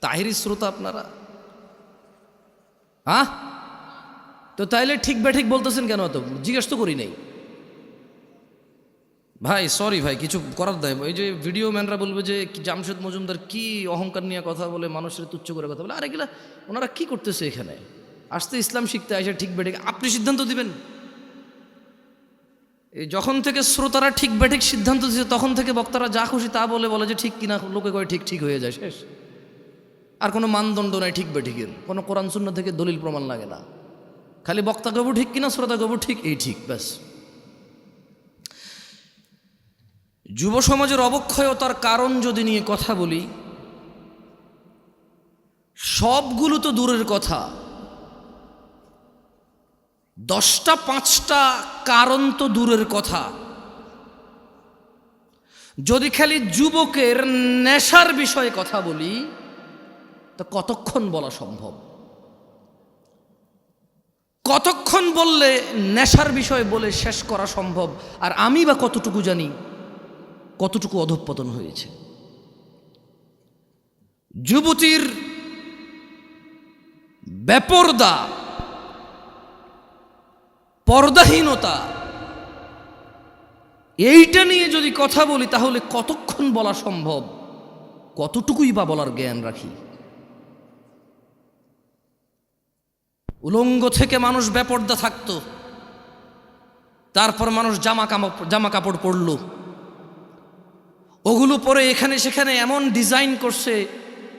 তাহিরি শ্রোতা আপনারা? হ্যাঁ, তো তাইলে ঠিক বেঠিক বলতেছেন কেন? তো জিজ্ঞেস তো করি নাই ভাই। সরি ভাই, কিছু করার দেয়। এই যে ভিডিও ম্যানরা বলবে যে জামশেদ মজুমদার কি অহংকার নিয়ে কথা বলে, মানুষের তুচ্ছ করে কথা বলে। আর এগুলা ওনারা কি করতেছে এখানে? আসতে ইসলাম শিখতে আসে, ঠিক বেঠিক আপনি সিদ্ধান্ত দিবেন। এই যখন থেকে শ্রোতারা ঠিক বেঠিক সিদ্ধান্ত দিচ্ছে, তখন থেকে বক্তারা যা খুশি তা বলে যে ঠিক কিনা, লোকে কয় ঠিক ঠিক হয়ে যায়, শেষ। আর কোনো মানদণ্ড নাই ঠিক বেঠিকের, কোনো কোরআন সুন্নাহ থেকে দলিল প্রমাণ লাগে না। খালি বক্তা গবু ঠিক কিনা, শ্রোতা গবু ঠিক, এই ঠিক, ব্যাস। যুব সমাজের অবক্ষয়তার কারণ যদি নিয়ে কথা বলি, সবগুলো তো দূরের কথা, 10টা 5টা কারণ তো দূরের কথা। যদি খালি যুবকের নেশার বিষয়ে কথা বলি, তা কতক্ষণ বলা সম্ভব? কতক্ষণ বললে নেশার বিষয় বলে শেষ করা সম্ভব? আর আমি বা কতটুকু জানি কতটুকু অধঃপতন হয়েছে। যুবতীর বেপরদা, পর্দাহীনতা, এইটা নিয়ে যদি কথা বলি, তাহলে কতক্ষণ বলা সম্ভব? কতটুকুই বা বলার জ্ঞান রাখি? উলঙ্গ থেকে মানুষ বেপর্দা থাকতো, তারপর মানুষ জামা কাপড় পরল, ওগুলো পরে এখানে সেখানে এমন ডিজাইন করছে,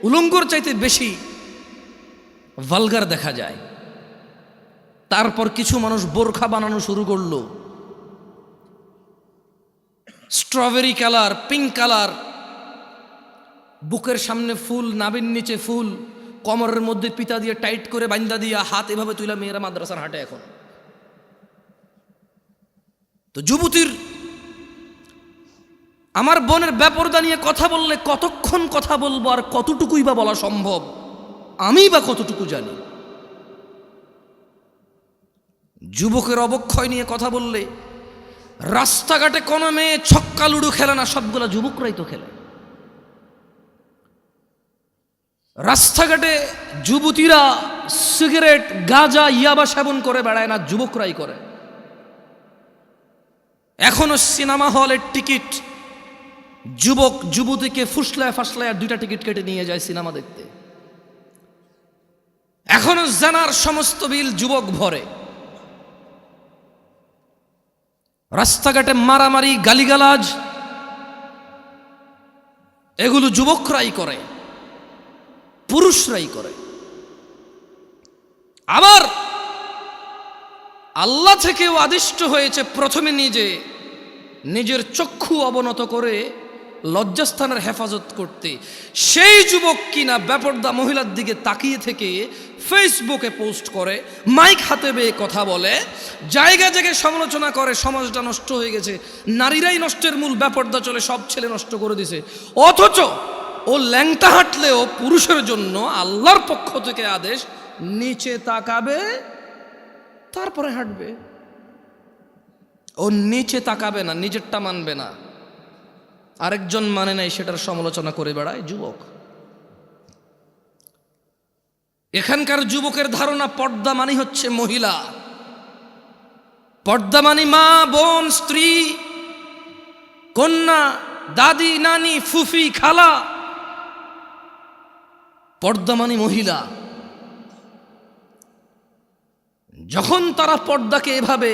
উলঙ্গর চাইতে বেশি ভালগার দেখা যায়। তারপর কিছু মানুষ বোরখা বানানো শুরু করলো, স্ট্রবেরি কালার, পিঙ্ক কালার, বুকের সামনে ফুল, নাভির নিচে ফুল, কোমরের মধ্যে পিতা দিয়ে টাইট করে বান্দা দিয়া, হাত এভাবে তুইলা মেয়েরা মাদ্রাসার হাটে এখন। তো যুবতীর, আমার বোনের বেপরদা নিয়ে কথা বললে কতক্ষণ কথা বলবো, আর কতটুকুই বা বলা সম্ভব? আমি বা কতটুকু জানি? যুবকের অবক্ষয় নিয়ে কথা বললে, রাস্তাঘাটে কোনো মেয়ে ছক্কা লুডু খেলে না, সবগুলা যুবকরাই তো খেলে। রাস্তাঘাটে যুবতীরা সিগারেট, গাঁজা, ইয়াবা সেবন করে বেড়ায় না, যুবকরাই করে। এখনো সিনেমা হলের টিকিট যুবক যুবতীকে ফুসলায় ফাসলায় 2টা টিকিট কেটে নিয়ে যায় সিনেমা দেখতে। এখনো জানার সমস্ত বিল যুবক ভরে। রাস্তাঘাটে মারামারি, গালিগালাজ, এগুলো যুবকরাই করে, পুরুষরাই করে। আবার আল্লাহ থেকেও আদিষ্ট হয়েছে প্রথমে নিজের চক্ষু অবনত করে লজ্জাস্থানের হেফাজত করতে। সেই যুবক কিনা বেপরদা মহিলার দিকে তাকিয়ে থেকে ফেসবুকে পোস্ট করে, মাইক হাতে বেয়ে কথা বলে, জায়গায় জায়গায় সমালোচনা করে, সমাজটা নষ্ট হয়ে গেছে, নারীরাই নষ্টের মূল, বেপরদা চলে, সব ছেলে নষ্ট করে দিছে। অথচ ও ল্যাংটা হাঁটলেও পুরুষের জন্য আল্লাহর পক্ষ থেকে আদেশ, নিচে তাকাবে তারপরে হাঁটবে। ও নিচে তাকাবে না, নিজেরটা মানবে না, আরেকজন মানে নাই, সেটার সমালোচনা করে বেড়ায় যুবক। এখানকার যুবকের ধারণা পর্দা মানে হচ্ছে মহিলা, পর্দা মানে মা, বোন, স্ত্রী, কন্যা, দাদি, নানি, ফুফি, খালা। পর্দা মানে মহিলা। যখন তারা পর্দাকে এভাবে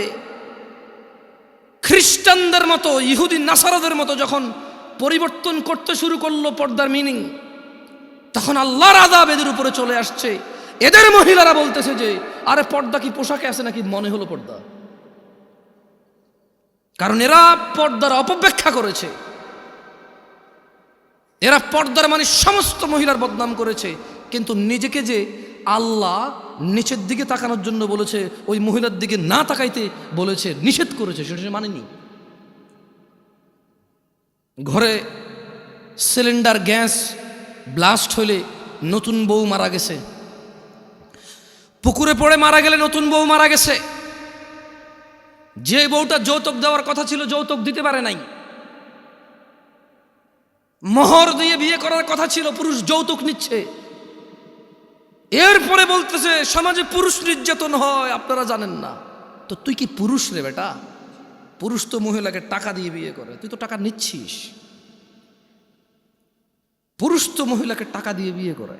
খ্রিস্টানদের মতো, ইহুদি নাসারাদের মতো যখন পরিবর্তন করতে শুরু করলো পর্দার মিনিং, তখন আল্লাহর আযাব এদের উপরে চলে আসছে। এদের মহিলারা বলতেছে যে আরে পর্দা কি পোশাকে আছে নাকি, মনে হলো পর্দা। কারণ এরা পর্দার অপব্যাখ্যা করেছে, এরা পর্দার মানে সমস্ত মহিলার বদনাম করেছে। কিন্তু নিজেকে যে আল্লাহ নিচের দিকে তাকানোর জন্য বলেছে, ওই মহিলার দিকে না তাকাইতে বলেছে, নিষেধ করেছে, সেটা সে মানেনি। ঘরে সিলিন্ডার গ্যাস ব্লাস্ট হলে নতুন বউ মারা গেছে, পুকুরে পড়ে মারা গেলে নতুন বউ মারা গেছে, যে বউটা যৌতুক দেওয়ার কথা ছিল যৌতুক দিতে পারে নাই, মোহর দিয়ে বিয়ে করার কথা ছিল, পুরুষ যৌতুক নিচ্ছে, এরপরে বলতেছে সমাজে পুরুষ নির্যাতন হয়, আপনারা জানেন না। তো তুই কি পুরুষ রে বেটা? পুরুষ তো মহিলাকে টাকা দিয়ে বিয়ে করে, তুই তো টাকা নিচ্ছিস। পুরুষ তো মহিলাকে টাকা দিয়ে বিয়ে করে,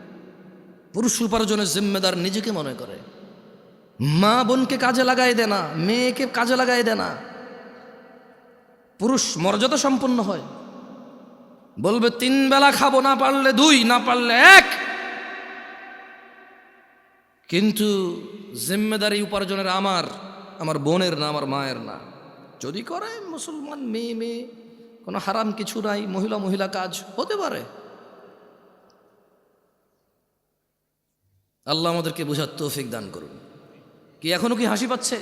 পুরুষ উপার্জনের জিম্মেদার নিজেকে মনে করে। মা বোনকে কাজে লাগাই দে না, মেয়েকে কাজে লাগাই দে না। পুরুষ মর্যাদা সম্পন্ন হয়, বলবে 3 বেলা খাবো, না পারলে 2, না পারলে 1। কিন্তু জিম্মেদারি উপার্জনের আমার বোনের না, আমার মায়ের না। যদি করে মুসলমান মেয়ে, কোনো হারাম কিছু নাই, মহিলা কাজ হতে পারে। আল্লাহ আমাদেরকে বোঝার তৌফিক দান করুন। কি এখনো কি হাসি পাচ্ছে?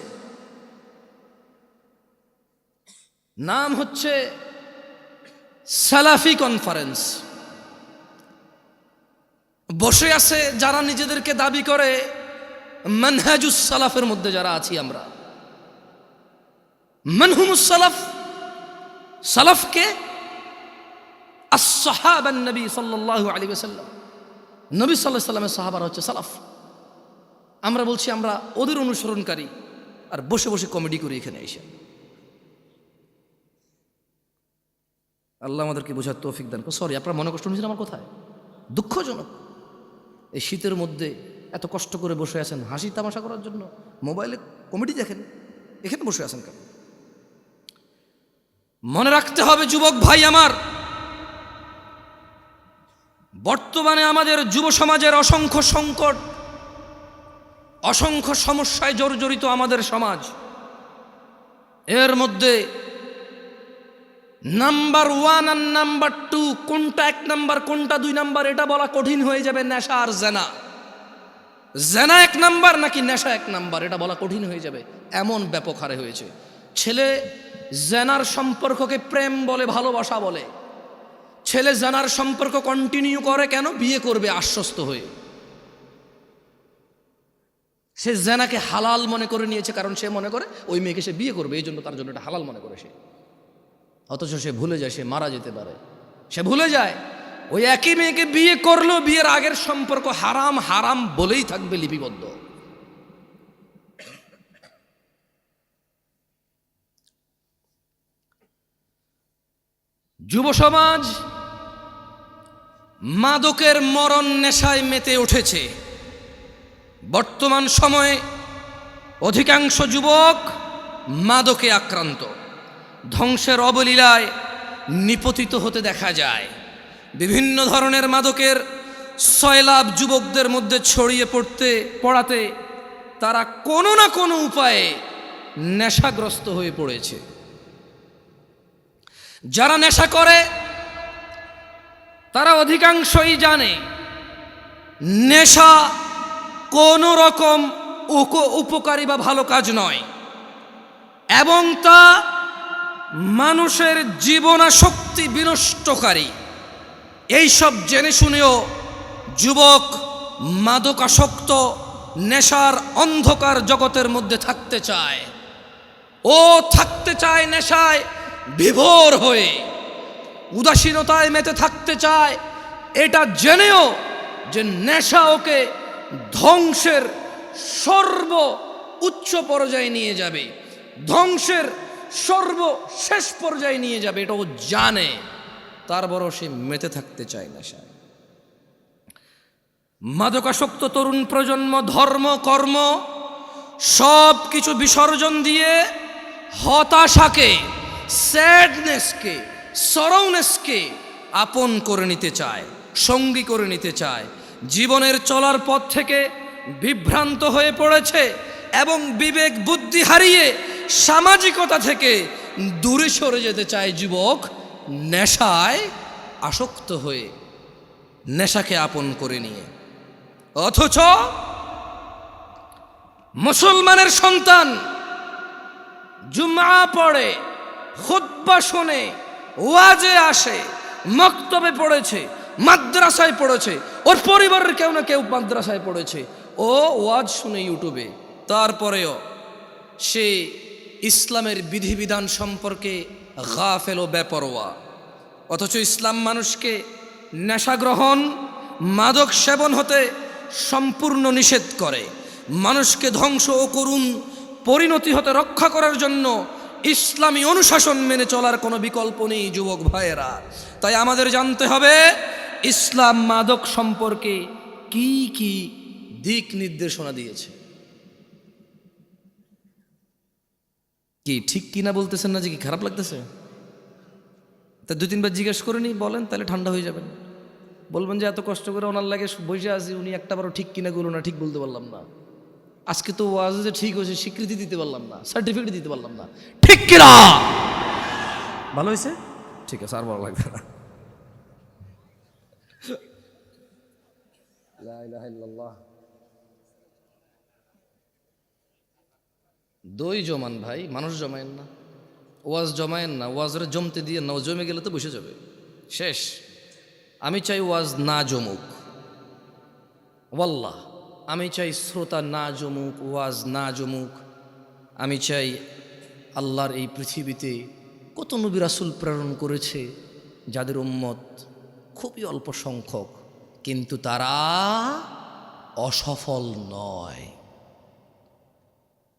নাম হচ্ছে সালাফি কনফারেন্স। বসে আছে যারা নিজেদেরকে দাবি করে মানহাজুস সালাফের মধ্যে যারা আছি আমরা। মানহুমুস সালাফ, সালাফকে আসহাবান নবী সাল্লাল্লাহু আলাইহি ওয়াসাল্লাম, নবী সাল্লাল্লাহু আলাইহি ওয়াসাল্লামের সাহাবারা হচ্ছে সালাফ। আমরা বলছি আমরা ওদের অনুসরণকারী, আর বসে বসে কমেডি করি এখানে এসে। আল্লাহ আমাদেরকে বোঝার তৌফিক দান করুন। সরি, আপনারা মনে কষ্ট নিয়েছেন আমার কথায়? দুঃখজনক। এই শীতের মধ্যে এত কষ্ট করে বসে আছেন হাসি তামাশা করার জন্য, মোবাইলে কমেডি দেখেন, এখানে বসে আছেন কেন? মনে রাখতে হবে যুবক ভাই আমার, বর্তমানে আমাদের যুব সমাজের অসংখ্য সংকট, অসংখ্য সমস্যায় জর্জরিত আমাদের সমাজ। এর মধ্যে নাম্বার 1 আর নাম্বার 2, কোনটা 1 নাম্বার কোনটা 2 নাম্বার এটা বলা কঠিন হয়ে যাবে। নেশা আর জেনা, জেনা 1 নাম্বার নাকি নেশা 1 নাম্বার এটা বলা কঠিন হয়ে যাবে, এমন ব্যাপক হারে হয়েছে। ছেলে জেনার সম্পর্ককে প্রেম বলে, ভালোবাসা বলে। ছেলে জেনার সম্পর্ক কন্টিনিউ করে কেন? বিয়ে করবে আশ্বস্ত হয়ে। সে জেনাকে হালাল মনে করে নিয়েছে, কারণ সে মনে করে ওই মেয়েকে সে বিয়ে করবে, এই জন্য তার জন্য এটা হালাল মনে করে সে। অথচ সে ভুলে যায় সে মারা যেতে পারে। সে ভুলে যায় ওই একই মেয়েকে বিয়ে করলেও বিয়ের আগের সম্পর্ক হারাম হারাম বলেই থাকবে লিপিবদ্ধ। যুব সমাজ মাদকের মরণ নেশায় মেতে উঠেছে। বর্তমান সময়ে অধিকাংশ যুবক মাদকে আক্রান্ত, ধ্বংসের অবলীলায় নিপতিত হতে দেখা যায়। বিভিন্ন ধরনের মাদকের সয়লাভ যুবকদের মধ্যে ছড়িয়ে পড়াতে তারা কোনো না কোনো উপায়ে নেশাগ্রস্ত হয়ে পড়েছে। যারা নেশা করে তারা অধিকাংশই জানে নেশা কোনো রকম উপকারী বা ভালো কাজ নয়, এবং তা মানুষের জীবনাশক্তি বিনষ্টকারী। এইসব জেনে শুনেও যুবক মাদকাসক্ত নেশার অন্ধকার জগতের মধ্যে থাকতে চায়। ও থাকতে চায় নেশায় বিভোর হয়ে, উদাসীনতায় মেতে থাকতে চায়, এটা জেনেও যে নেশা ওকে ধ্বংসের সর্ব উচ্চ পর্যায়ে নিয়ে যাবে, ধ্বংসের সর্বশেষ পর্যায়ে নিয়ে যাবে, এটা ও জানে, তারপরও সে মেতে থাকতে চায় নেশায়। মাদকাসক্ত তরুণ প্রজন্ম ধর্ম কর্ম সব কিছু বিসর্জন দিয়ে হতাশাকে, স্যাডনেসকে, সরাউনেসকে আপন করে নিতে চায়, সঙ্গী করে নিতে চায়। জীবনের চলার পথ থেকে বিভ্রান্ত হয়ে পড়েছে এবং বিবেক বুদ্ধি হারিয়ে সামাজিকতা থেকে দূরে সরে যেতে চায় যুবক, নেশায় আসক্ত হয়ে, নেশাকে আপন করে নিয়ে। অথচ মুসলমানের সন্তান জুমআ পড়ে, খুতবা শোনে, ওয়াজে আসে, মক্তবে পড়েছে, মাদ্রাসায় পড়েছে, ওর পরিবারের কেউ না কেউ মাদ্রাসায় পড়েছে, ও ওয়াজ শুনে ইউটিউবে, তারপরেও সে ইসলামের বিধিবিধান সম্পর্কে গাফেল ও বেপরোয়া। অথচ ইসলাম মানুষকে নেশা গ্রহণ, মাদক সেবন হতে সম্পূর্ণ নিষেধ করে। মানুষকে ধ্বংস ও করুণ পরিণতি হতে রক্ষা করার জন্য ইসলামী অনুশাসন মেনে চলার কোনো বিকল্প নেই যুবক ভাইয়েরা। তাই আমাদের জানতে হবে ইসলাম মাদক সম্পর্কে কি কি দিক নির্দেশনা দিয়েছে। কি ঠিক কিনা বলতেছেন না যে কি খারাপ লাগতেছে? তা 2-3 বার জিজ্ঞেস করে নি বলেন, তাহলে ঠান্ডা হয়ে যাবেন। বলবেন যে এত কষ্ট করে ওনার লাগে বসে আছি, উনি একটাবারও ঠিক কিনা গুলো না ঠিক বলতে পারলাম না। আজকে তো ওয়াজ যে ঠিক হয়েছে স্বীকৃতি দিতে পারলাম না, সার্টিফিকেট দিতে পারলাম না, ঠিক কিনা? ভালো হয়েছে, ঠিক আছে, আর ভালো লাগবে না। লা ইলাহা ইল্লাল্লাহ। দই জমান ভাই, মানুষ জমায়েন না, ওয়াজ জমায়েন না, ওয়াজরে জমতে দিয়ে না, জমে গেলে তো বসে যাবে, শেষ। আমি চাই ওয়াজ না জমুক, ওয়াল্লাহ আমি চাই শ্রোতা না জমুক, ওয়াজ না জমুক। আমি চাই আল্লাহর এই পৃথিবীতে কত নবী রাসূল প্রেরণ করেছে যাদের উম্মত খুবই অল্প সংখ্যক, কিন্তু তারা অসফল নয়।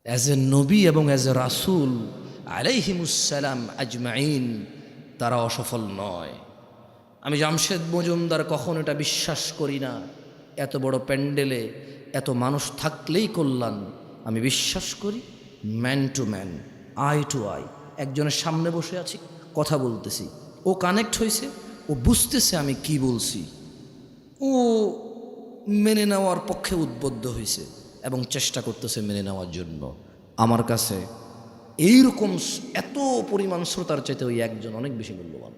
অ্যাজ এ নবী এবং অ্যাজ এ রাসূল আলাইহিমুসসালাম আজমাইন তারা অসফল নয়। আমি জামশেদ মজুমদার কখন এটা বিশ্বাস করি না এত বড় প্যান্ডেলে এত মানুষ থাকলেই কল্যাণ। আমি বিশ্বাস করি man to man, eye to eye, একজনের সামনে বসে আছি, কথা বলতেছি, ও কানেক্ট হয়েছে, ও বুঝতেছে আমি কি বলছি, ও মেনে নেওয়ার পক্ষে উদ্বুদ্ধ হয়েছে এবং চেষ্টা করতেছে মেনে নেওয়ার জন্য। আমার কাছে এইরকম এত পরিমাণ শ্রোতার চাইতে ওই একজন অনেক বেশি মূল্যবান,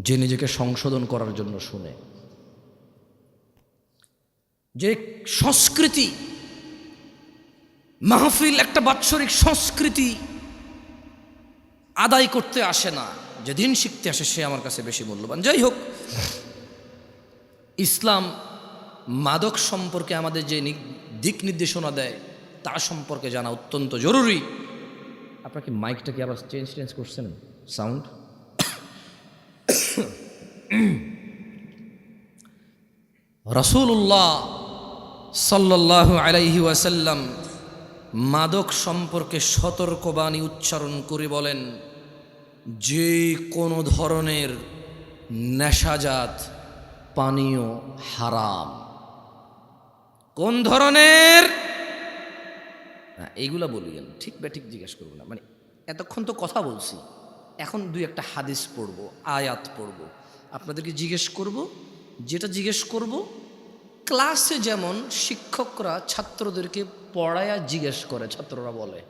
যে নিজেকে সংশোধন করার জন্য শুনে। যে সংস্কৃতি মাহফিল একটা বাৎসরিক সংস্কৃতি আদায় করতে আসে না, যে দিন শিখতে আসে, সে আমার কাছে বেশি মূল্যবান। যাই হোক, ইসলাম মাদক সম্পর্কে আমাদের যে দিক নির্দেশনা দেয় তার সম্পর্কে জানা অত্যন্ত জরুরি। আপনার কি মাইকটা কি আবার চেঞ্জ করছেন সাউন্ড? রাসূলুল্লাহ সাল্লাল্লাহু আলাইহি ওয়াসাল্লাম মাদক সম্পর্কে সতর্কবাণী উচ্চারণ করে বলেন, যে কোনো ধরনের নেশাজাত পানীয় হারাম। কোন ধরনের? এইগুলা বলিয়েন, ঠিক বা ঠিক জিজ্ঞেস করবো না, মানে এতক্ষণ তো কথা বলছি, এখন 2-1 হাদিস পড়বো, আয়াত পড়বো, আপনাদেরকে জিজ্ঞেস করব। যেটা জিজ্ঞেস করব ক্লাসে যেমন শিক্ষকরা ছাত্রদেরকে পড়ায়া জিজ্ঞেস করে, ছাত্ররা বলে,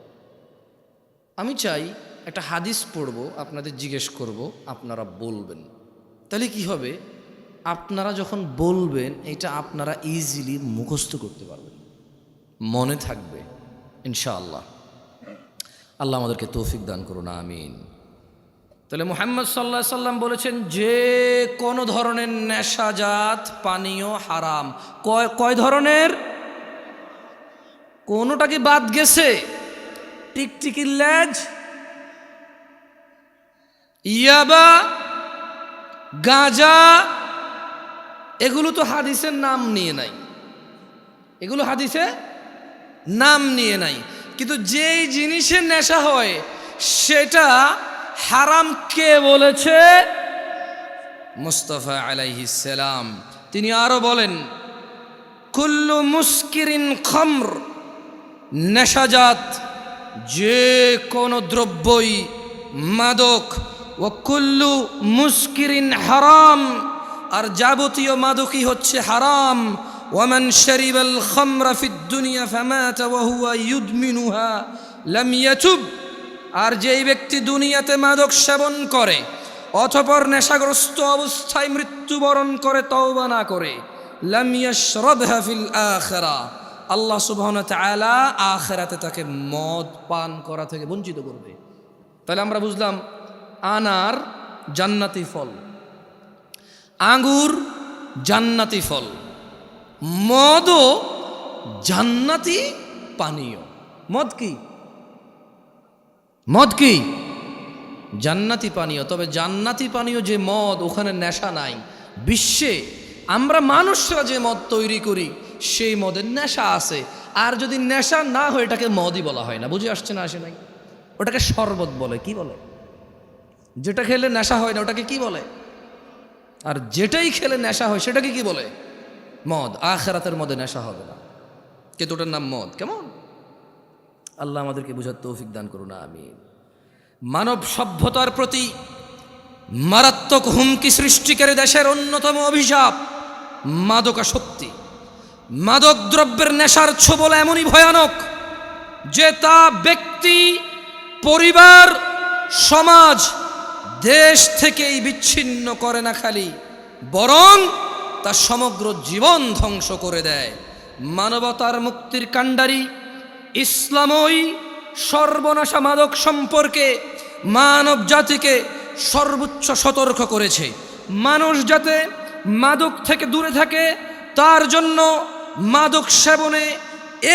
আমি চাই একটা হাদিস পড়বো, আপনাদের জিজ্ঞেস করব, আপনারা বলবেন। তাহলে কি হবে? আপনারা যখন বলবেন এটা আপনারা ইজিলি মুখস্থ করতে পারবেন, মনে থাকবে ইনশাআল্লাহ। আল্লাহ আমাদেরকে তৌফিক দান করুন, আমিন। তাহলে মুহাম্মদ সাল্লাল্লাহু আলাইহি সাল্লাম বলেছেন যে কোনো ধরনের নেশাজাত পানীয় হারাম। কয় ধরনের? কোনোটা কি বাদ গেছে? টিকটিকির লেজ, ইয়াবা, গাঁজা, এগুলো তো হাদিসের নাম নিয়ে নাই, এগুলো হাদিসে নাম নিয়ে নাই। কিন্তু যেই জিনিসের নেশা হয় সেটা হারাম কে বলেছে? মুস্তাফা আলাইহিস সালাম। তিনি আরো বলেন, কুল্লু মুস্কিরিন খামর, নেশাজাত যে কোনো দ্রব্যই মাদক, ও কুল্লু মুস্কিরিন হারাম, আর যাবতীয় মাদকই হচ্ছে হারাম। ওয়ামান শারিবাল খামরা ফিদ দুনিয়া ফামাতা ওয়া হুয়া ইউদমিনুহা লাম ইয়াতুব, আর যেই ব্যক্তি দুনিয়াতে মাদক সেবন করে অতঃপর নেশাগ্রস্ত অবস্থায় মৃত্যুবরণ করে তওবা না করে, লাম ইয়াশরাবহা ফিল আখিরাহ, আল্লাহ সুবহানাহু ওয়া তাআলা আখিরাতে তাকে মদ পান করা থেকে বঞ্চিত করবে। তাহলে আমরা বুঝলাম আনার জান্নাতি ফল, আঙ্গুর জান্নাতি ফল, মদও জান্নাতি পানীয়। মদ কি? মদ কি? জান্নাতি পানীয়। তবে জান্নাতি পানীয় যে মদ, ওখানে নেশা নাই। বিশ্বে আমরা মানুষরা যে মদ তৈরি করি সেই মদের নেশা আছে, আর যদি নেশা না হয় এটাকে মদই বলা হয় না। বুঝে আসছে না আসে নাই? ওটাকে শরবত বলে। কি বলে? যেটা খেলে নেশা হয় না ওটাকে কি বলে? আর যেটাই খেলে নেশা হয় সেটাকে কি বলে? মদ। আখিরাতের মধ্যে নেশা হবে না, কিন্তু ওটার নাম মদ। কেমন? আল্লাহ আমাদেরকে বুঝার তৌফিক দান করুন, আমিন। মানব সভ্যতার প্রতি মারাত্মক হুমকি সৃষ্টিকারী দেশের অন্যতম অভিশাপ মাদকাসক্তি। মাদক দ্রব্যের নেশার ছোবল এমনই ভয়ানক যে তা ব্যক্তি, পরিবার, সমাজ, দেশ থেকেই বিচ্ছিন্ন করে না খালি, বরং তা সমগ্র জীবন ধ্বংস করে দেয়। মানবতার মুক্তির কাণ্ডারি ইসলামই সর্বনাশা মাদক সম্পর্কে মানব জাতিকে সর্বোচ্চ সতর্ক করেছে। মানুষ যাতে মাদক থেকে দূরে থাকে তার জন্য মাদক সেবনে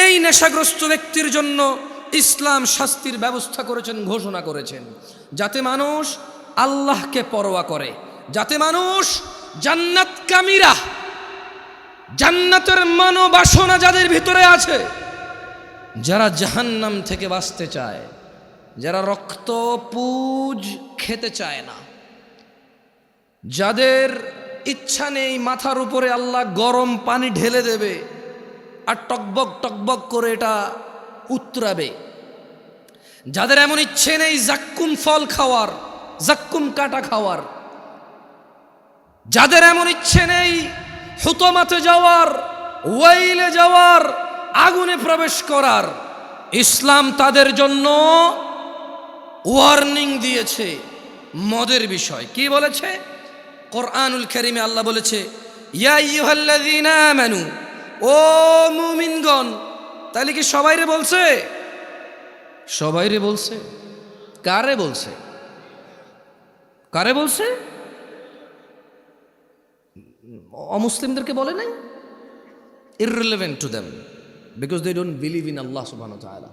এই নেশাগ্রস্ত ব্যক্তির জন্য ইসলাম শাস্তির ব্যবস্থা করেছেন, ঘোষণা করেছেন, যাতে মানুষ আল্লাহকে পরোয়া করে, যাতে মানুষ জান্নাতকামীরা, জান্নাতের মনোবাসনা যাদের ভিতরে আছে, যারা জাহান্নাম থেকে বাঁচতে চায়, যারা রক্ত পুজ খেতে চায় না, যাদের ইচ্ছা নেই মাথার উপরে আল্লাহ গরম পানি ঢেলে দেবে আর টকবক টকবক করে এটা উতরাবে, যাদের এমন ইচ্ছে নেই জাক্কুম ফল খাওয়ার, জাক্কুম কাটা খাওয়ার, যাদের এমন ইচ্ছে নেই হুতমাতে যাওয়ার, ওয়াইলে যাওয়ার, আগুনে প্রবেশ করার, ইসলাম তাদের জন্য ওয়ার্নিং দিয়েছে মদের বিষয়। কি বলেছে? কোরআনুল কারীমে আল্লাহ বলেছে, ইয়া আইয়ুহাল্লাযীনা আমানু, ও মুমিনগণ। তাহলে কি সবাইরে বলছে? সবাইরে বলছে। কারে বলছে? কারে বলছে? অমুসলিমদেরকে বলে নাই? irrelevant to them because they don't believe in Allah subhanahu wa ta'ala.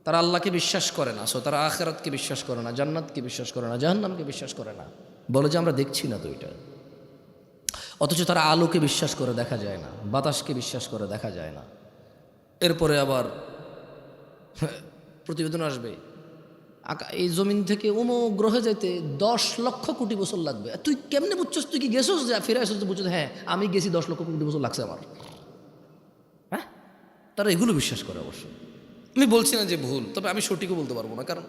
তারা আল্লাহকে বিশ্বাস করে না, সো তারা আখিরাতকে বিশ্বাস করে না, জান্নাতকে বিশ্বাস করে না, জাহান্নামকে বিশ্বাস করে না। বলে যে আমরা দেখছি না তো এটা। অথচ তারা আলোকে বিশ্বাস করে দেখা যায় না, বাতাসকে বিশ্বাস করে দেখা যায় না। এরপরে আবার প্রতিবেদন আসবে এই জমিন থেকে অমুক গ্রহে যেতে 10 লক্ষ কোটি বছর লাগবে। তুই কেমনে বুঝছস? তুই কি গেছস? যে ফিরে আসছিস? বুঝছিস? হ্যাঁ, আমি গেছি, 10 লক্ষ কোটি বছর লাগছে আমার। হ্যাঁ, তারা এগুলো বিশ্বাস করে। অবশ্য আমি বলছি না যে ভুল, তবে আমি সঠিকও বলতে পারবো না, কারণ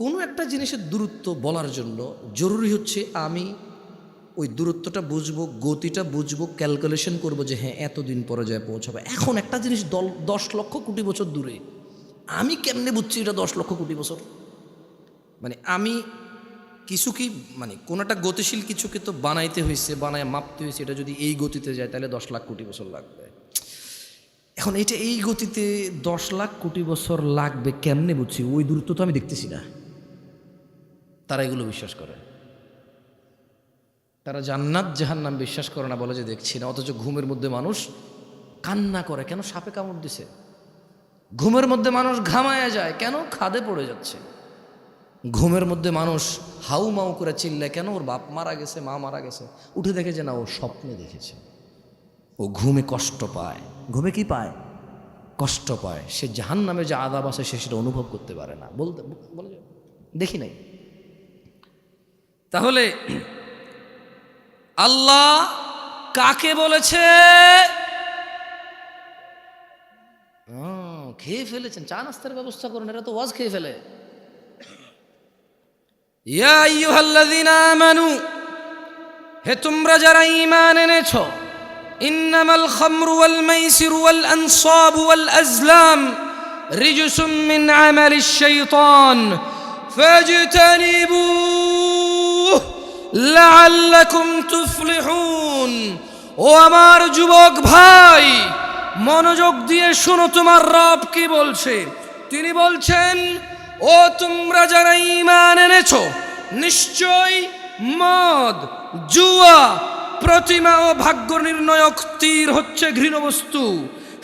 কোনো একটা জিনিসের দূরত্ব বলার জন্য জরুরি হচ্ছে আমি ওই দূরত্বটা বুঝবো, গতিটা বুঝবো, ক্যালকুলেশন করবো যে হ্যাঁ এতদিন পরে যায় পৌঁছাবে। এখন একটা জিনিস 10 লক্ষ কোটি বছর দূরে, আমি কেমনে বুঝছি এটা 10 লক্ষ কোটি বছর? মানে আমি কিছু কি, মানে কোনো একটা গতিশীল কিছুকে তো বানাইতে হয়েছে, বানায় মাপতে হয়েছে, এটা যদি এই গতিতে যায় তাহলে 10 লাখ কোটি বছর লাগবে। এখন এটা এই গতিতে 10 লাখ কোটি বছর লাগবে কেমনে বুঝছি? ওই দূরত্ব তো আমি দেখতেছি না। তারা এগুলো বিশ্বাস করে। তারা জান্নাত জাহান্নাম বিশ্বাস করে না, বলে যে দেখছি না। অথচ ঘুমের মধ্যে মানুষ কান্না করে, কেন? সাপে কামড় দিছে। ঘুমের মধ্যে মানুষ ঘামায়া যায়, কেন? খাদে পড়ে যাচ্ছে। ঘুমের মধ্যে মানুষ হাউ মাউ করে চিল্লায়, কেন? ওর বাপ মারা গেছে, মা মারা গেছে। উঠে দেখে যে না, ও স্বপ্নে দেখেছে। ও ঘুমে কষ্ট পায়। ঘুমে কি পায়? কষ্ট পায়। সে জাহান্নামে যে আযাব আছে সে সেটা অনুভব করতে পারে না। বলে দেখি নাই। তাহলে আল্লাহ কাকে বলেছে? খেয়ে ফেলেছেন, চা নাস্তার ব্যবস্থা করেন, এরা তো ওয়াজ খেয়ে ফেলে। ইয়া আইয়ুহাল্লাযীনা আমানু, হে তোমরা যারা ঈমান এনেছো, ইন্নামাল খামরু ওয়াল মাইসিরু ওয়াল আনসাবু ওয়াল আজলাম রিজসুম মিন আমালিশ শাইতান ফাজতানিবুহু লাআল্লাকুম তুফলিহুন। ও আমার যুবক ভাই, মনোযোগ দিয়ে শোনো, তোমার রব কি বলছে। তিনি বলছেন, ও তোমরা যারা ঈমান এনেছো, নিশ্চয় মদ, জুয়া, প্রতিমা ও ভাগ্য নির্ণয়ক তীর হচ্ছে ঘৃণ বস্তু,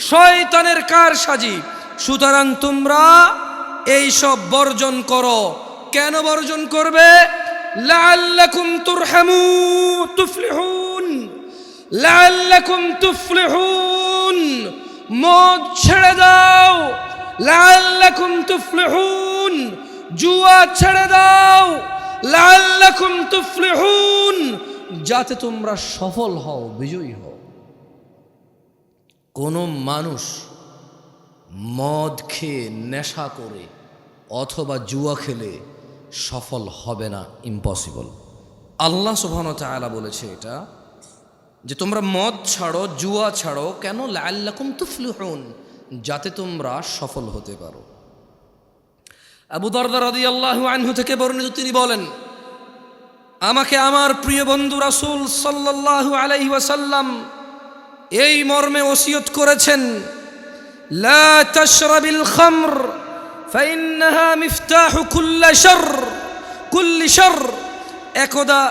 শয়তানের কারসাজি। সুতরাং তোমরা এই সব বর্জন করো। কেন বর্জন করবে? লাআল্লাকুম তুরহামুন তুফলিহুন, লাআল্লাকুম তুফলিহুন, মদ ছেড়ে দাও। লাআল্লাকুম তুফলিহুন, জুয়া ছেড়ে দাও। লাআল্লাকুম তুফলিহুন, যাতে তোমরা সফল হও, বিজয়ী হও। কোন মানুষ মদ খেয়ে নেশা করে অথবা জুয়া খেলে সফল হবে না, ইম্পসিবল। আল্লাহ সুবহানাহু ওয়া তাআলা বলেছে এটা, যে তোমরা মদ ছাড়ো, জুয়া ছাড়ো। কেন? লাআল্লাকুম তুফলিহুন, যাতে তোমরা সফল হতে পারো। আবু দারদা রাদিয়াল্লাহু আনহু থেকে বর্ণিত, তিনি বলেন, আমাকে আমার প্রিয় বন্ধু রাসূল সাল্লাল্লাহু আলাইহি ওয়াসাল্লাম এই মর্মে ওসিয়ত করেছেন, লা তাশরাবিল খামর ফাইন্নাহা মিফতাহু কুল্লি শারর। একদা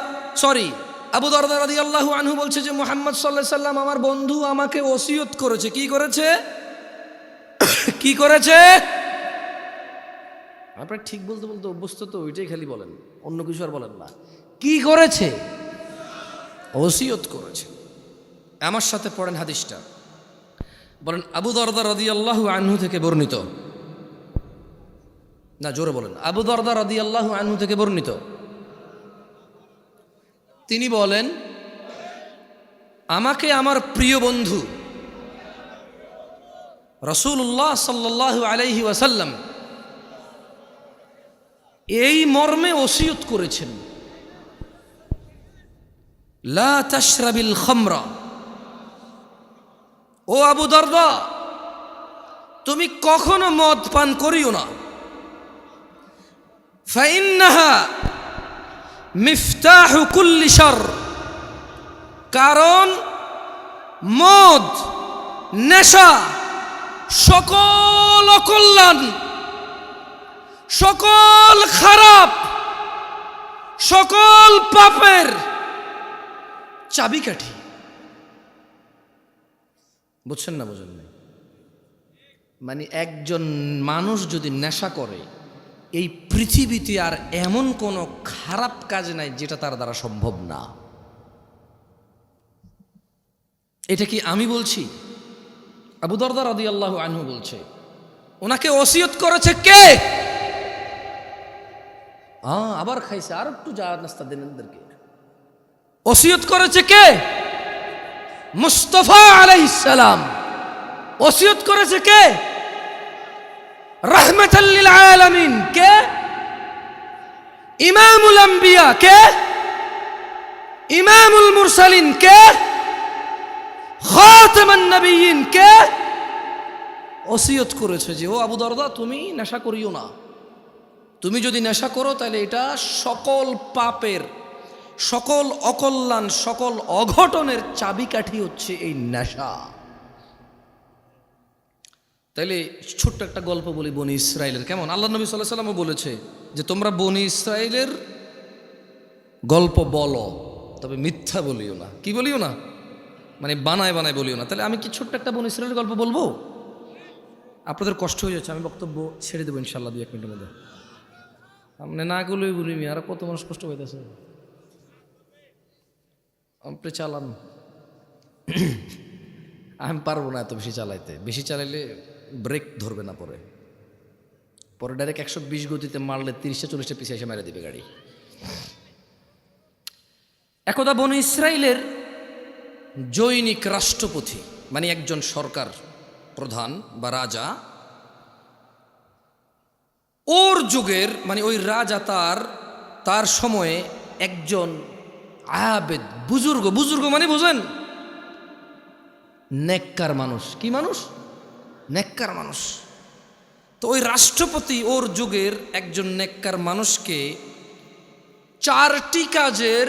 আবু দারদা রাদিয়াল্লাহু আনহু বলছে যে মুহাম্মদ সাল্লাল্লাহু আলাইহি সাল্লাম আমার বন্ধু আমাকে ওসিয়ত করেছে। কি করেছে? কি করেছে? আপনারা ঠিক বলতে বলতে অভ্যস্ত তো, ওইটাই খালি বলেন, অন্য কিছু আর বলেন না। কি করেছে? ওসিয়ত করেছে। আমার সাথে পড়েন হাদিসটা, বলেন আবু দারদা রাদিয়াল্লাহু আনহু থেকে বর্ণিত, না জোরে বলেন, আবু দারদা রাদিয়াল্লাহু আনহু থেকে বর্ণিত। তিনি বলেন, আমাকে আমার প্রিয় বন্ধু রাসূলুল্লাহ সাল্লাল্লাহু আলাইহি ওয়াসাল্লাম এই মর্মে ওসিয়ত করেছেন, লা তাশরাবিল খামরা, ও আবু দারদা তুমি কখনো মদ পান করিও না। ফাইন্নাহা মিফতাহু কুল্লি শারর, কারণ মদ, নেশা সকল অকল্যাণ, সকল খারাপ, সকল পাপের চাবিকাঠি। বুঝছেন না? বুঝেন না? মানে একজন মানুষ যদি নেশা করে, এই পৃথিবীতে আর এমন কোনো খারাপ কাজ নাই যেটা তার দ্বারা সম্ভব না। এটা কি আমি বলছি? আবু দারদা রাদিয়াল্লাহু আনহু বলছে। ওনাকে ওসিয়ত করেছে কে? আবার খাইছে, আর একটু যা নাস্তা দেন এদেরকে। ওসিয়ত করেছে কে? মুস্তাফা আলাইহিস সালাম। ওসিয়ত করেছে কে? রাহমাতাল লিল আলামিন। কে? ইমামুল আম্বিয়া। কে? ইমামুল মুরসালিন। কে? খাতামান নবিয়্যিন। কে? ওসিয়ত করেছে যে ও আবু দারদা তুমি নেশা করিও না। তুমি যদি নেশা করো তাহলে এটা সকল পাপের, সকল অকল্যাণ, সকল অঘটনের চাবিকাঠি হচ্ছে এই নেশা। তাইলে ছোট্ট একটা গল্প বলি বনি ইসরাইলের। কেমন? আল্লাহ নবী সাল্লাল্লাহু আলাইহি ওয়াসাল্লাম বলেছে যে তোমরা বনি ইসরাইলের গল্প বলো, তবে মিথ্যা বলিও না। কি বলিও না? মানে বানায় বানায় বলিও না। তাহলে আমি কি ছোট্ট একটা বনি ইসরাইলের গল্প বলবো? আপনাদের কষ্ট হয়ে যাচ্ছে, আমি বক্তব্য ছেড়ে দেবো ইনশাল্লাহ 2-1 মিনিটের মধ্যে। আপনি না গেলেই বলি, আর কত মানুষ কষ্ট হইতেছে, আপনি চালান। আমি পারবো না এত বেশি চালাইতে। বেশি চালাইলে ব্রেক ধরবে না, পরে ডাইরেক্ট 120 গতিতে মারলে 30-40 পিছিয়ে এসে মেরে দিবে গাড়ি। একদা বনি ইসরাইলের জৈনিক রাষ্ট্রপতি, মানে একজন সরকার প্রধান বা রাজা, ওর যুগের, মানে ওই রাজা তার সময়ে একজন আবেদ, বুজুর্গ মানে বুঝেন, নেককার মানুষ। কি মানুষ? নেককার মানুষ। তো ওই রাষ্ট্রপতি ওর যুগের একজন নেককার মানুষকে 4টি কাজের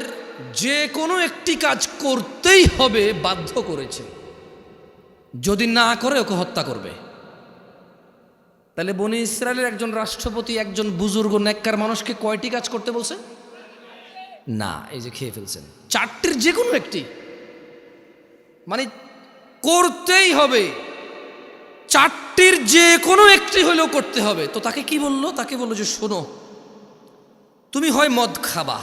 যে কোনো একটি কাজ করতেই হবে বাধ্য করেছে। যদি না করে ওকে হত্যা করবে। তাহলে বনি ইসরায়েলের একজন রাষ্ট্রপতি একজন বুজুর্গ নেককার মানুষকে কয়টি কাজ করতে বলছে? না, এই যে খেয়ে ফেলছেন। 4টির যে কোনো একটি, মানে করতেই হবে। 4টির যে কোনো একটি হলেও করতে হবে। তো তাকে কি বললো? তাকে বললো যে শোনো, তুমি হয় মদ খাবা,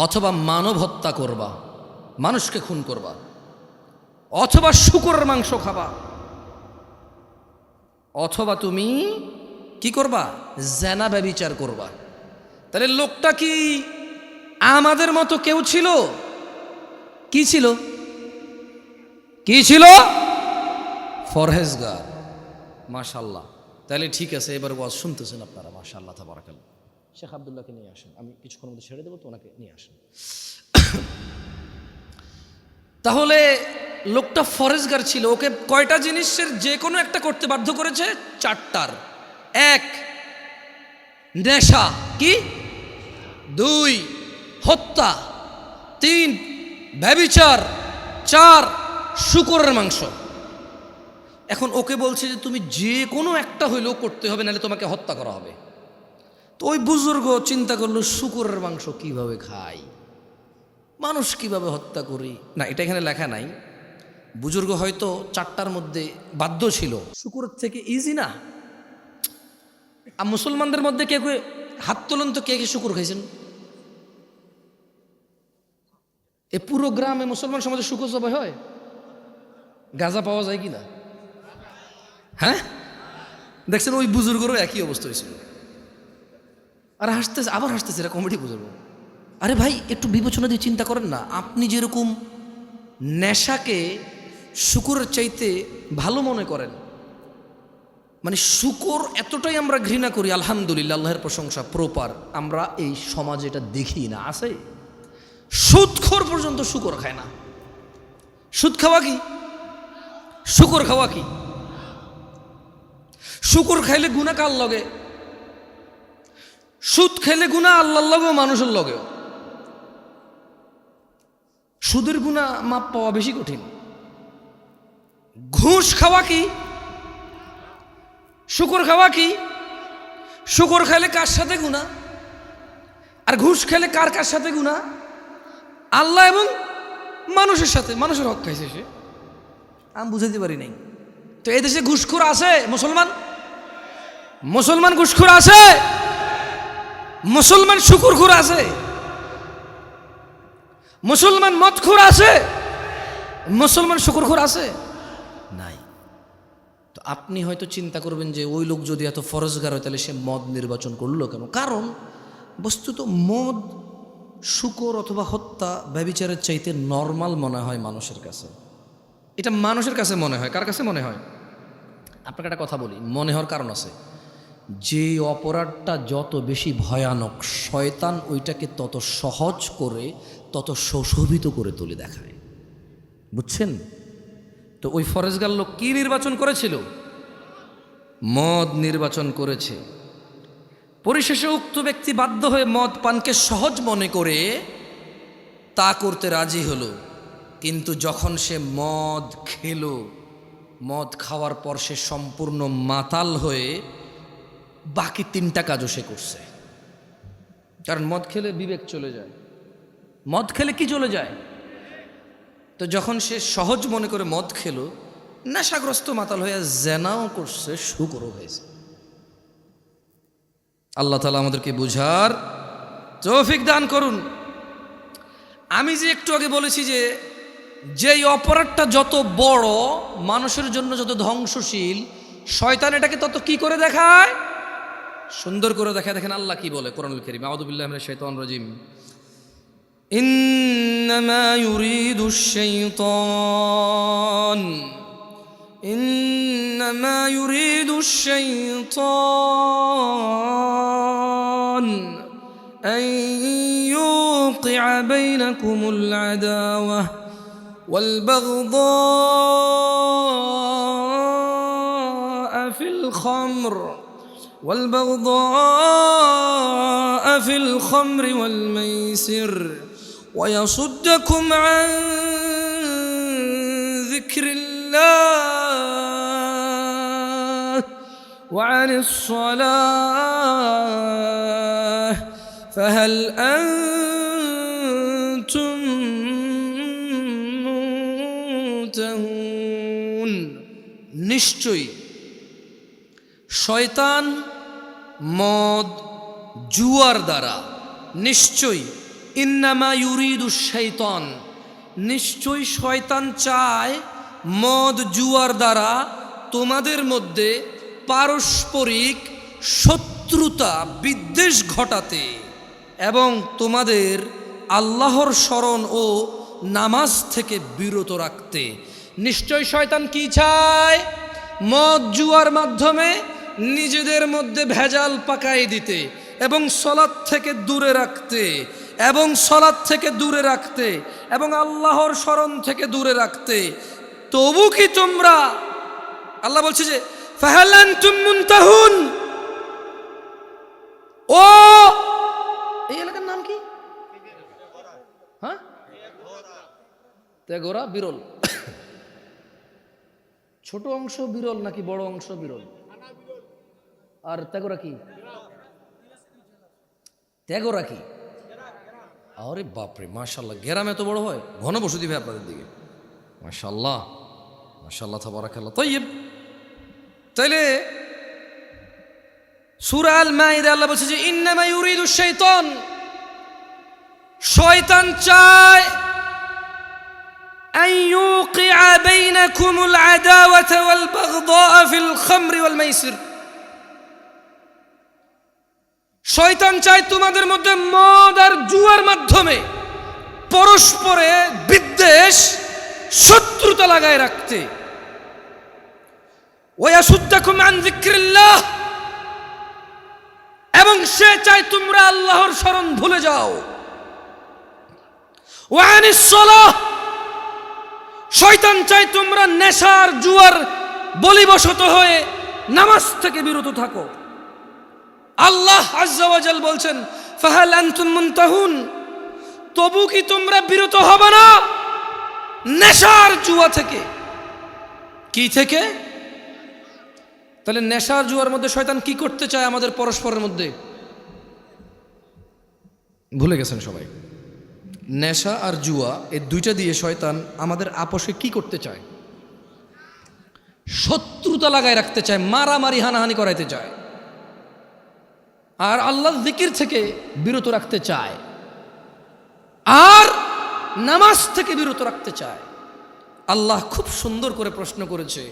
অথবা মানব হত্যা করবা, মানুষকে খুন করবা, অথবা শূকরের মাংস খাবা, অথবা তুমি কি করবা, জেনা ব্যভিচার করবা। তাহলে লোকটা কি আমাদের মতো কেউ ছিল? কি ছিল? কি ছিল? ফরহেজগার। মাশাআল্লাহ। তাহলে ঠিক আছে, এবার ওয়াজ শুনতেছেন আপনারা। মাশাআল্লাহ, তাবারাকাল্লাহ। শেখ আব্দুল্লাহকে নিয়ে আসেন, আমি কিছুক্ষণের মধ্যে ছেড়ে দেবো, তো ওনাকে নিয়ে আসেন। তাহলে লোকটা ফরেজগার ছিল, ওকে কয়টা জিনিসের যে কোনো একটা করতে বাধ্য করেছে? চারটার। এক, নেশা। কি? দুই, হত্যা। তিন, ব্যভিচার। চার, শূকরের মাংস। এখন ওকে বলছে যে তুমি যে কোনো একটা হইলেও করতে হবে, নাহলে তোমাকে হত্যা করা হবে। তো ওই বুজুর্গ চিন্তা করলো, শূকরের মাংস কিভাবে খাই, মানুষ কিভাবে হত্যা করি। না, এটা এখানে লেখা নাই। বুজুর্গ হয়তো চারটার মধ্যে বাধ্য ছিল। শূকরের থেকে ইজি না? আর মুসলমানদের মধ্যে কে কে হাত তোলেন তো, কে কে শূকর খাইছেন? এ পুরো গ্রামে মুসলমান সমাজে শূকর জবাই হয়? গাঁজা পাওয়া যায় কিনা? হ্যাঁ, দেখছেন ওই বুজুর্গরও একই অবস্থা হয়েছিল। আর হাসতেছে, আবার হাসতেছে, এরা কমেডি বুজুর্গ। আরে ভাই, একটু বিবেচনা দিয়ে চিন্তা করেন না। আপনি যেরকম নেশাকে শূকরের চাইতে ভালো মনে করেন, মানে শূকর এতটাই আমরা ঘৃণা করি, আলহামদুলিল্লাহ, আল্লাহর প্রশংসা, প্রপার আমরা এই সমাজে এটা দেখি না। আছে সুদখোর পর্যন্ত শূকর খায় না। সুদ খাওয়া কি? শূকর খাওয়া কি? শূকর খাইলে গুনাহ কার লগে? সুদ খাইলে গুনাহ আল্লাহর লগেও মানুষের লগেও। সুদের গুনাহ মাপ পাওয়া বেশি কঠিন। ঘুষ খাওয়া কি? শূকর খাওয়া কি? শূকর খাইলে কার সাথে গুনাহ, আর ঘুষ খেলে কার কার সাথে গুনাহ? আল্লাহ এবং মানুষের সাথে। মানুষের হক খাইছে সে, আমি বুঝাইতে পারি নাই। তো এই দেশে ঘুষখোর আছে? মুসলমান ঘুষখোর আছে? মুসলমান শূকরখোর আছে? মুসলমান মদখোর আছে? মুসলমান শূকরখোর আছে? নাই। তো আপনি হয়তো চিন্তা করবেন যে ওই লোক যদি এত ফরজগার হয়, তাহলে সে মদ নির্বাচন করলো কেন? কারণ বস্তুত মদ, শূকর অথবা হত্যা, ব্যভিচারের চাইতে নর্মাল মনে হয় মানুষের কাছে। এটা মানুষের কাছে মনে হয়। কার কাছে মনে হয়? আপনাকে একটা কথা বলি, মনে হওয়ার কারণ আছে। যে অপরাধটা যত বেশি ভয়ানক, শয়তান ওইটাকে তত সহজ করে, তত সুশোভিত করে তুলে দেখায়। বুঝছেন? তো ওই ফরেজগার লোক কি নির্বাচন করেছিল? মদ নির্বাচন করেছে। পরিশেষে উক্ত ব্যক্তি বাধ্য হয়ে মদ পানকে সহজ মনে করে তা করতে রাজি হলো। কিন্তু যখন সে মদ খেলো, মদ খাওয়ার পর সে সম্পূর্ণ মাতাল হয়ে বাকি তিনটা কাজও সে করছে। কারণ মদ খেলে বিবেক চলে যায়। মদ খেলে কি চলে যায়? তো যখন সে সহজ মনে করে মদ খেলো, নেশাগ্রস্ত মাতাল হয়ে জেনাও করছে, শূকরও হয়েছে। আল্লাহ তাআলা আমাদেরকে বুঝার তৌফিক দান করুন। আমি যে একটু আগে বলেছি যে যেই অপরাধটা যত বড়, মানুষের জন্য যত ধ্বংসশীল, শয়তান এটাকে তত কি করে দেখায়? সুন্দর করে দেখায়। দেখেন আল্লাহ কি বলে কোরআনুল কারীম, আউযু বিল্লাহি মিনাশ শাইতানির রাজীম। ইন্নামা ইউরিদুশ শাইতান আন ইউকিআ বাইনাকুমুল আদাওয়া ওয়াল বাগদাআ ফিল খামর والميسر ويصدكم عن ذكر الله وعن الصلاة فهل أنتم منتهون। নিশ্চয়ই শয়তান মদ, জুয়ার দ্বারা নিশ্চয়ই ইন্নামা ইউরিদুশ শাইতান, নিশ্চয়ই শয়তান চায় মদ জুয়ার দ্বারা তোমাদের মধ্যে পারস্পরিক শত্রুতা বিদ্বেষ ঘটাতে এবং তোমাদের আল্লাহর স্মরণ ও নামাজ থেকে বিরত রাখতে। নিশ্চয় শয়তান কি চায়? মদ জুয়ার মাধ্যমে নিজেদের মধ্যে ভেজাল পাকাই দিতে এবং সলাৎ থেকে দূরে রাখতে এবং আল্লাহর স্মরণ থেকে দূরে রাখতে। তবু কি তোমরা, আল্লাহ বলছে যে ফাহাল আনতুম মুনতাহুন, ও এই এলাকার নাম কি? হ্যাঁ, তেগোরা বিরল। ছোট অংশ বিরল নাকি বড় অংশ বিরল? আর তেগোরা কি? তেগোরা কি? আরে বাপরে, মাশাআল্লাহ, গ্রাম এত বড় হয়? ঘন বসু দিবে আপনাদের দিকে। মাশাআল্লাহ মাশাআল্লাহ তাবারাকাল্লাহ। তাইয়্যিব, তাইলে সূরা আল মাইদা আল্লাহ বলছে যে ইন্নামা ইউরিদুশ শাইতান, শয়তান চায় আন ইউকিআ বাইনাকুমুল আদাওয়াতা ওয়াল বাগদাআ ফিল খামরি ওয়াল মাইসির, শয়তান চায় তোমাদের মধ্যে মদ আর জুয়ার মাধ্যমে পরস্পরে বিদ্বেষ শত্রুতা লাগায় রাখতে। ওয়াসুদ্দাকুম আন যিকরিল্লাহ, এবং সে চায় তোমরা আল্লাহর স্মরণ ভুলে যাও। ওয়া আনিস সালাহ, শয়তান চায় তোমরা নেশার জুয়ার বলিবশত হয়ে নামাজ থেকে বিরত থাকো। আল্লাহ আজ্জা ওয়া জাল বলছেন ফাহাল আনতুম মুনতাহুন, তবু কি তোমরা বিরত হবে না নেশার জুয়া থেকে? কি থেকে? তাহলে নেশার জুয়ার মধ্যে শয়তান কি করতে চায় আমাদের পরস্পরের মধ্যে? ভুলে গেছেন সবাই। নেশা আর জুয়া এই দুইটা দিয়ে শয়তান আমাদের আপোষে কি করতে চায়? শত্রুতা লাগায় রাখতে চায়, মারামারি হানাহানি করাইতে চায়, আর আল্লাহর জিকির থেকে বিরত রাখতে চায়, আর নামাজ থেকে বিরত রাখতে চায়। আল্লাহ খুব সুন্দর করে প্রশ্ন করেছে,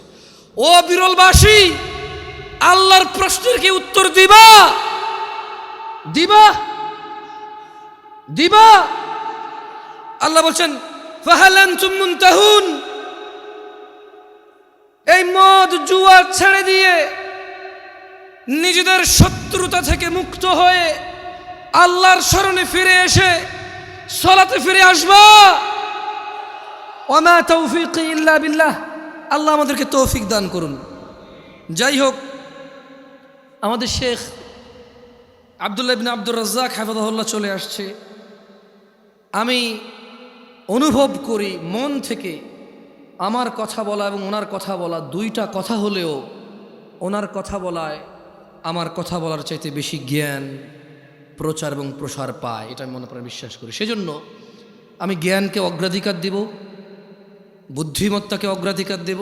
ও বিরলবাসী, আল্লাহর প্রশ্নের কি উত্তর দিবা? দিবা? দিবা? আল্লাহ বলছেন ফাহাল আনতুম মুনতাহুন, এই মদ জুয়া ছেড়ে দিয়ে নিজেদের শত্রুতা থেকে মুক্ত হয়ে আল্লাহর স্মরণে ফিরে এসে সালাতে ফিরে আসবা। ওয়া মা তাওফীকি ইল্লা বিল্লাহ, আল্লাহ আমাদেরকে তৌফিক দান করুন। যাই হোক, আমাদের শেখ আব্দুল্লাহ ইবনে আব্দুর রাজ্জাক হাফিজাহুল্লাহ চলে আসছে। আমি অনুভব করি মন থেকে আমার কথা বলা এবং ওনার কথা বলা দুইটা কথা হলেও ওনার কথা বলায় আমার কথা বলার চাইতে বেশি জ্ঞান প্রচার এবং প্রসার পায়, এটা আমি মনে প্রাণে বিশ্বাস করি। সেজন্য আমি জ্ঞানকে অগ্রাধিকার দেব, বুদ্ধিমত্তাকে অগ্রাধিকার দেব,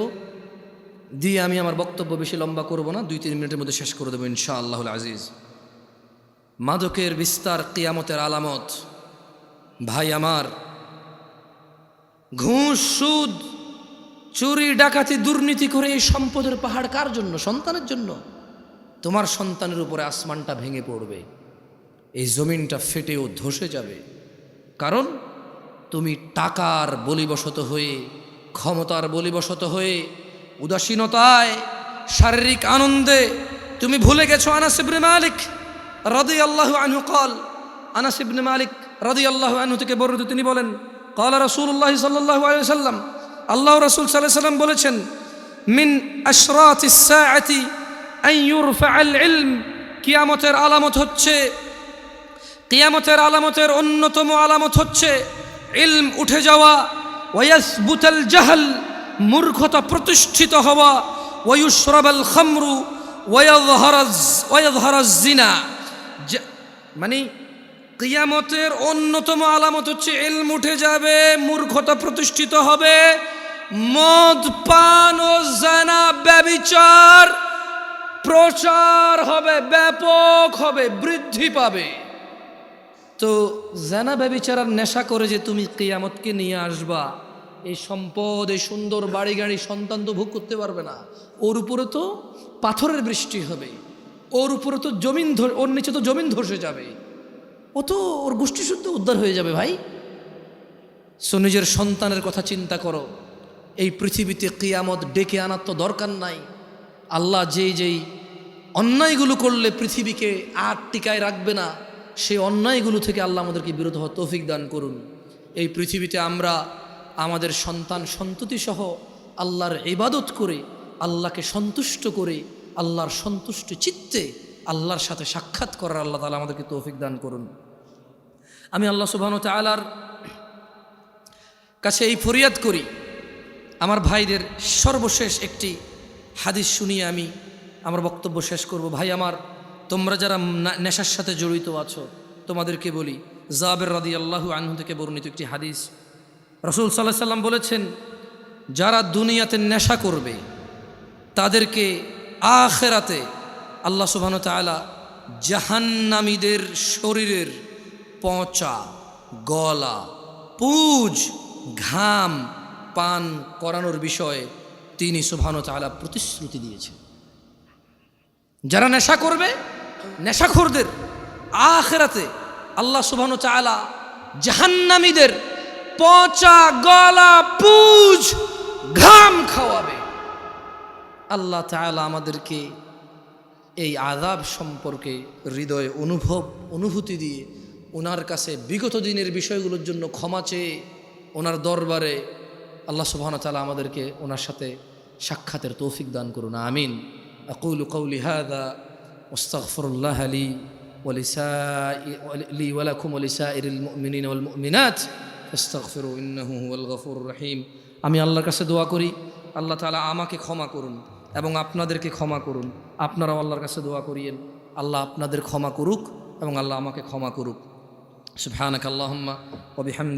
দিয়ে আমি আমার বক্তব্য বেশি লম্বা করব না, 2-3 মিনিটের মধ্যে শেষ করে দেবো ইনশাআল্লাহুল আজিজ। মাদকের বিস্তার কিয়ামতের আলামত। ভাই আমার, ঘুষ, সুদ, চুরি, ডাকাতি, দুর্নীতি করে এই সম্পদের পাহাড় কার জন্য? সন্তানের জন্য। তোমার সন্তানের উপরে আসমানটা ভেঙে পড়বে, এই জমিনটা ফেটেও ধসে যাবে, কারণ তুমি টাকার বলিবশত হয়ে, ক্ষমতার বলিবশত হয়ে, উদাসীনতায়, শারীরিক আনন্দে তুমি ভুলে গেছো। আনাস ইবনে মালিক রাদিয়াল্লাহু আনহু قال, আনাস ইবনে মালিক রাদিয়াল্লাহু আনহু থেকে বর্ণিত, তিনি বলেন قال রাসূলুল্লাহ সাল্লাল্লাহু আলাইহি ওয়াসাল্লাম, আল্লাহ রাসূল সাল্লাল্লাহু আলাইহি ওয়াসাল্লাম বলেছেন, মিন আশরাতিস সাআতি আন ইউরফাআল ইলম, কিয়ামতের আলামত হচ্ছে, কিয়ামতের আলামতের অন্যতম আলামত হচ্ছে ইলম উঠে যাওয়া, ওয়ায়াসবুতাল জাহল, মূর্খতা প্রতিষ্ঠিত হওয়া, ওয়ায়ুশরাবাল খামরু ওয়ায়াযহারাজ জিনা, মানে কিয়ামতের অন্যতম আলামত হচ্ছে ইলম উঠে যাবে, মূর্খতা প্রতিষ্ঠিত হবে, মদ পান ও জানা ব্যভিচার প্রচার হবে, ব্যাপক হবে, বৃদ্ধি পাবে। তো জানা ব্যভিচারার নেশা করে যে তুমি কিয়ামতকে নিয়ে আসবা, এই সম্পদ, এই সুন্দর বাড়ি গাড়ি, সন্তান তো ভোগ করতে পারবে না। ওর উপরে তো পাথরের বৃষ্টি হবে, ওর উপরে তো ওর নিচে তো জমিন ধসে যাবে, ও তো ওর গোষ্ঠী শুদ্ধ উদ্ধার হয়ে যাবে ভাই। সো নিজের সন্তানের কথা চিন্তা করো। এই পৃথিবীতে কিয়ামত ডেকে আনার তো দরকার নাই। আল্লাহ যেই অন্যায়গুলো করলে পৃথিবীকে আর টিকায় রাখবে না, সেই অন্যায়গুলো থেকে আল্লাহ আমাদেরকে বিরত হওয়ার তৌফিক দান করুন। এই পৃথিবীতে আমরা আমাদের সন্তান সন্ততি সহ আল্লাহর ইবাদত করে, আল্লাহকে সন্তুষ্ট করে, আল্লাহর সন্তুষ্ট চিত্তে আল্লাহর সাথে সাক্ষাৎ করার আল্লাহ তাআলা আমাদেরকে তৌফিক দান করুন। আমি আল্লাহ সুবহানাহু ওয়া তাআলার কাছে এই ফরিয়াদ করি, আমার ভাইদের সর্বশেষ একটি হাদিস শুনিয়ে আমি আমার বক্তব্য শেষ করব। ভাই আমার, তোমরা যারা নেশার সাথে জড়িত আছো, তোমাদেরকে বলি, জাবের রাদিয়াল্লাহু আনহু থেকে বর্ণিত একটি হাদিস, রাসূল সাল্লাল্লাহু আলাইহি সাল্লাম বলেছেন, যারা দুনিয়াতে নেশা করবে তাদেরকে আখিরাতে আল্লাহ সুবহানাহু ওয়া তাআলা জাহান্নামীদের শরীরের পচা, গলা, পুজ, ঘাম পান করানোর বিষয়ে তিনি সুবহানাহু ওয়া তাআলা প্রতিশ্রুতি দিয়েছেন। যারা নেশা করবে, নেশাখোরদের আখিরাতে আল্লাহ সুবহানাহু ওয়া তাআলা জাহান্নামীদের পচা, গলা, পুজ, ঘাম খাওয়াবে। আল্লাহ তাআলা আমাদেরকে এই আযাব সম্পর্কে হৃদয়ে অনুভূতি দিয়ে ওনার কাছে বিগত দিনের বিষয়গুলোর জন্য ক্ষমা চেয়ে ওনার দরবারে আল্লাহ সুবহানাহু ওয়া তাআলা আমাদেরকে ওনার সাথে সাক্ষাতের তৌফিক দান করুন। আমিন। আকুলু কওলি হাযা ওয়াস্তাগফিরুল্লাহ লি ওয়া লাকুম ওয়া লিসাইরিল মুমিনিনা ওয়াল মুমিনাত ফাস্তাগফিরু ইন্নাহু হুয়াল গফুরুর রহিম। আমি আল্লাহর কাছে দোয়া করি, আল্লাহ তাআলা আমাকে ক্ষমা করুন এবং আপনাদেরকে ক্ষমা করুন। আপনারাও আল্লাহর কাছে দোয়া করিয়েন, আল্লাহ আপনাদের ক্ষমা করুক এবং আল্লাহ আমাকে ক্ষমা করুক। সুবহানাকাল্লাহুম্মা ওয়া বিহামদিকা।